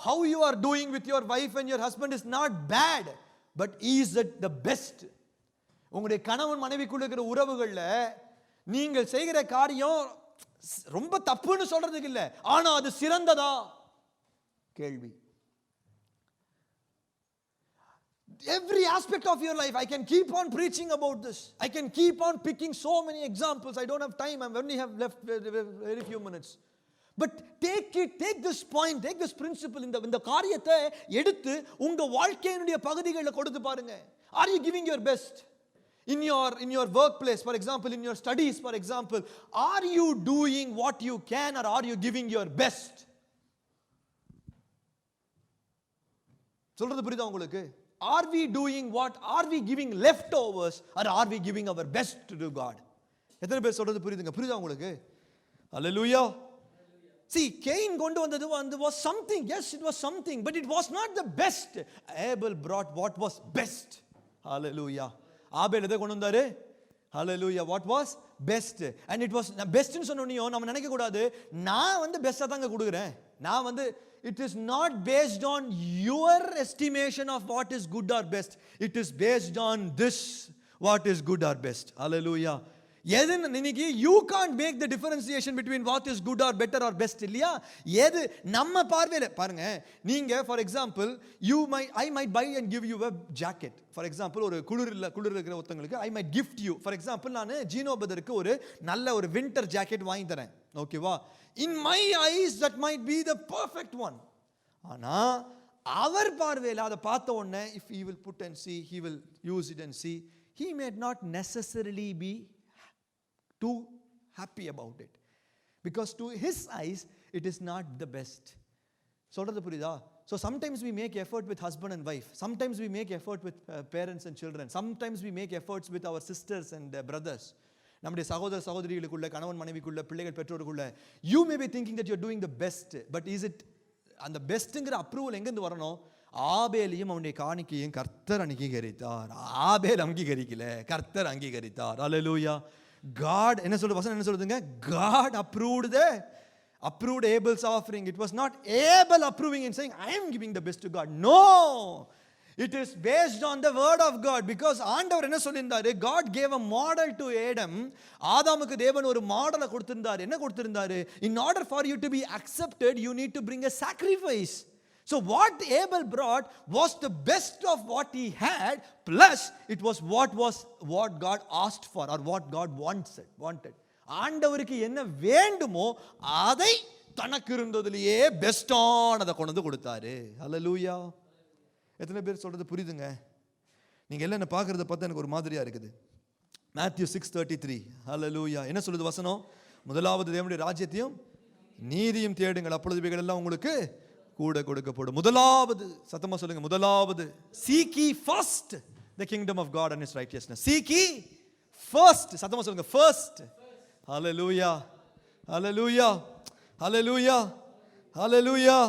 [SPEAKER 1] how you are doing with your wife and your husband is not bad, but is it the best? உங்களுடைய கணவன் மனைவிக்குள்ள இருக்கிற உறவுகள்ல நீங்கள் செய்கிற காரியம் ரொம்ப தப்புன்னு சொல்றதுக்கு இல்ல, ஆனா அது சிறந்ததா? கேள்வி. Every aspect of your life, I can keep on preaching about this. I can keep on picking so many examples. I don't have time. I only have left very few minutes. But take this point, take this principle, இந்த காரியத்தை எடுத்து உங்க வாழ்க்கையினுடைய பகுதிகளில் கொடுத்து பாருங்க. Are you giving your best in your workplace, for example, in your studies, for example? Are you doing what you can or are you giving your best? சொல்றது புரியுதா உங்களுக்கு? Are we doing what? Are we giving leftovers or are we giving our best to do God? எத்தனை பேர் சொல்றது புரியுதுங்க? புரியுதா உங்களுக்கு? Hallelujah. See, Cain கொண்டு வந்தது was something. Yes, it was something, but it was not the best. Abel brought what was best. Hallelujah. ஆபேல் எதை கொண்டு வந்தாரு? Hallelujah. What was best? And it was best ன்னு சொன்னோனியோ நம்ம நினைக்க கூடாது, நான் பெஸ்டா தாங்க கொடுக்குறேன். நான் it is not based on your estimation of what is good or best. It is based on this, what is good or best. Hallelujah. இன்னைக்கு you can't make the differentiation between what is good or better or best, இல்லையா? எது நம்ம பார்வையில பாருங்க. நீங்க for example, I might buy and give you a jacket. For example, ஒரு குளிர் இருக்கிற ஒருத்தங்களுக்கு I might gift you. For example, நான் ஜீனோ பதருக்கு ஒரு நல்ல ஒரு winter jacket வாங்கி தரேன். ஓகேவா? In my eyes that might be the perfect one. ஆனா அவர் பார்வையில அதை பார்த்த உடனே if he will put and see, he will use it and see, he may not necessarily be too happy about it, because to his eyes it is not the best. சொல்றது புரியுதா? So sometimes we make effort with husband and wife, sometimes we make effort with parents and children, sometimes we make efforts with our sisters and brothers. நம்முடைய சகோதர சகோதரிகளுக்குள்ள, கணவன் மனைவிக்குள்ள, பிள்ளைகள் பெற்றோருக்குள்ள, you may be thinking that you are doing the best, but is it அந்த பெஸ்ட்ங்கிற approval எங்க இருந்து வரணும்? ஆபேலையும் அவனுடைய காணிக்கையும் கர்த்தர் அங்கீகரித்தார். ஆபேல் அங்கீகரிக்கல, கர்த்தர் அங்கீகரித்தார். Hallelujah. God, என்ன சொல்றது வசனம் என்ன சொல்றதுங்க? God approved Abel's offering. It was not Abel approving and saying I am giving the best to God. No, It is based on the word of God. Because ஆண்டவர் என்ன சொல்லியிருந்தாரு? God gave a model to Adam. ஆதாமுக்கு தேவன் ஒரு மாடலை கொடுத்திருந்தார். என்ன கொடுத்திருந்தாரு? In order for you to be accepted, you need to bring a sacrifice. So what Abel brought was the best of what he had, plus it was what God asked for, or what God wanted. ஆண்டவருக்கு என்ன வேண்டுமோ அதை தனக்கு இருந்ததிலேயே பெஸ்டானதை கொண்டு வந்து கொடுத்தாரு. ஹல்லேலூயா. எத்தனை பேர் சொல்றது புரியுதுங்க? நீங்க எல்லாம் என்ன பார்க்கறத பார்த்தா எனக்கு ஒரு மாதிரியா இருக்குது. Matthew 6:33. ஹல்லேலூயா. என்ன சொல்லுது வசனம்? முதலாவது தேவனுடைய ராஜ்யத்தையும் நீதியும் தேடுங்கள், அப்பொழுது இவைகள் எல்லாம் உங்களுக்கு கூட கொடுக்கப்படும். முதலாவது, சத்தமா சொல்லுங்க, முதலாவது. Seek ye first the kingdom of God and his righteousness. Seek ye first. சத்தமா சொல்லுங்க, first. Hallelujah. Hallelujah. Hallelujah. Hallelujah.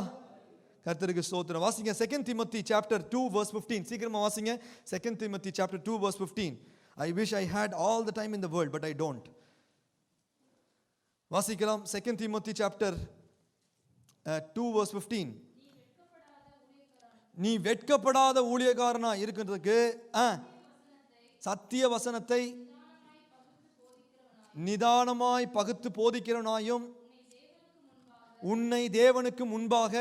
[SPEAKER 1] கர்த்தருக்கு ஸ்தோத்திரம். வாசிங்க 2 Timothy chapter 2 verse 15. சீக்கிரமா வாசிங்க 2 Timothy chapter 2 verse 15. I wish I had all the time in the world, but I don't. வாசிக்கலாம் 2 Timothy chapter 2 verse 15. நீ வெட்கப்படாத ஊழியக்காரனா இருக்கிறதுக்கு சத்திய வசனத்தை நிதானமாய் பகுத்து போதிக்கிறவனாயும் உன்னை தேவனுக்கு முன்பாக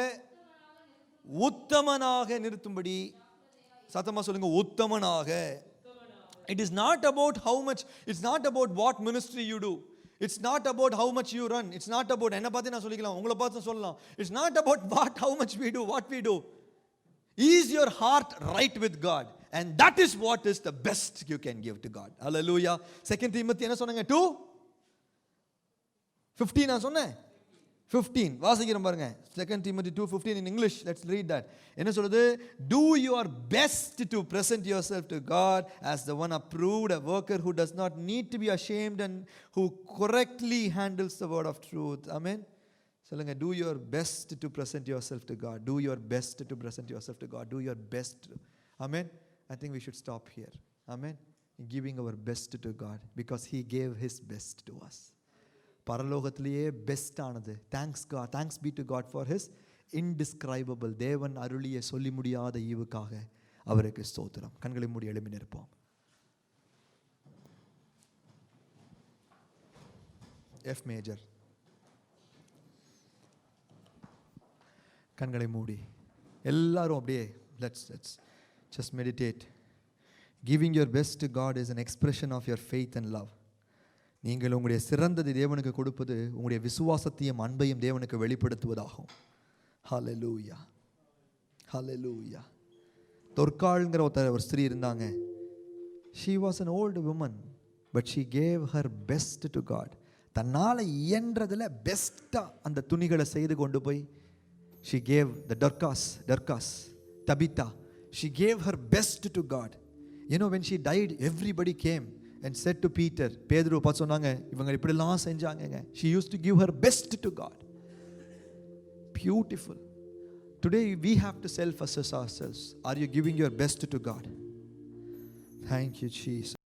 [SPEAKER 1] உத்தமனாக நிறுத்தும்படி, சத்தமா சொல்லுங்க, உத்தமனாக. It is not about how much, it's not about what ministry you do. It's not about how much you run. It's not about, என்ன பார்த்து நான் சொல்லிக்கலாம், உங்களை பார்த்து சொல்லலாம். It's not about how much we do, what we do. Is your heart right with God? And that is what is the best you can give to God. Hallelujah. 2 Timothy என்ன சொன்னாங்க? 2:15 நான் சொன்னேன். 15 வாசிக்கிறோம் பாருங்க. 2 Timothy 2:15 in English. Let's read that. என்ன சொல்லுது? Do your best to present yourself to God as the one approved, a worker who does not need to be ashamed and who correctly handles the word of truth. Amen. சொல்லுங்க, do your best to present yourself to God. Do your best to present yourself to God. Do your best. Amen. I think we should stop here. Amen. Giving our best to God because he gave his best to us. பரலோகத்திலேயே best ஆனது. Thanks be to God for his indescribable. தேவன் அருளிய சொல்லி முடியாத ஈவுக்காக அவருக்கு ஸ்தோத்திரம். கண்களை மூடி எழுப்பி நிற்போம். F major. கண்களை மூடி எல்லாரும் அப்படியே let's just meditate. Giving your best to God is an expression of your faith and love. நீங்கள் உங்களுடைய சிறந்ததை தேவனுக்கு கொடுப்பது உங்களுடைய விசுவாசத்தையும் அன்பையும் தேவனுக்கு வெளிப்படுத்துவதாகும். ஹல்லேலூயா. ஹல்லேலூயா. தொர்காள்ங்கிற ஒரு ஸ்திரீ இருந்தாங்க. She was an old woman, but she gave her best to God. தன்னால் இயன்றதில் பெஸ்ட்டாக அந்த துணிகளை செய்து கொண்டு போய் she gave the Dorcas, Tabitha, she gave her best to God. You know, when she died, everybody came and said to Peter, பேதுரு பார்த்து சொன்னாங்க, இவங்க இப்படிலாம் செஞ்சாங்க. She used to give her best to God. Beautiful. Today we have to self-assess ourselves. Are you giving your best to God? Thank you, Jesus.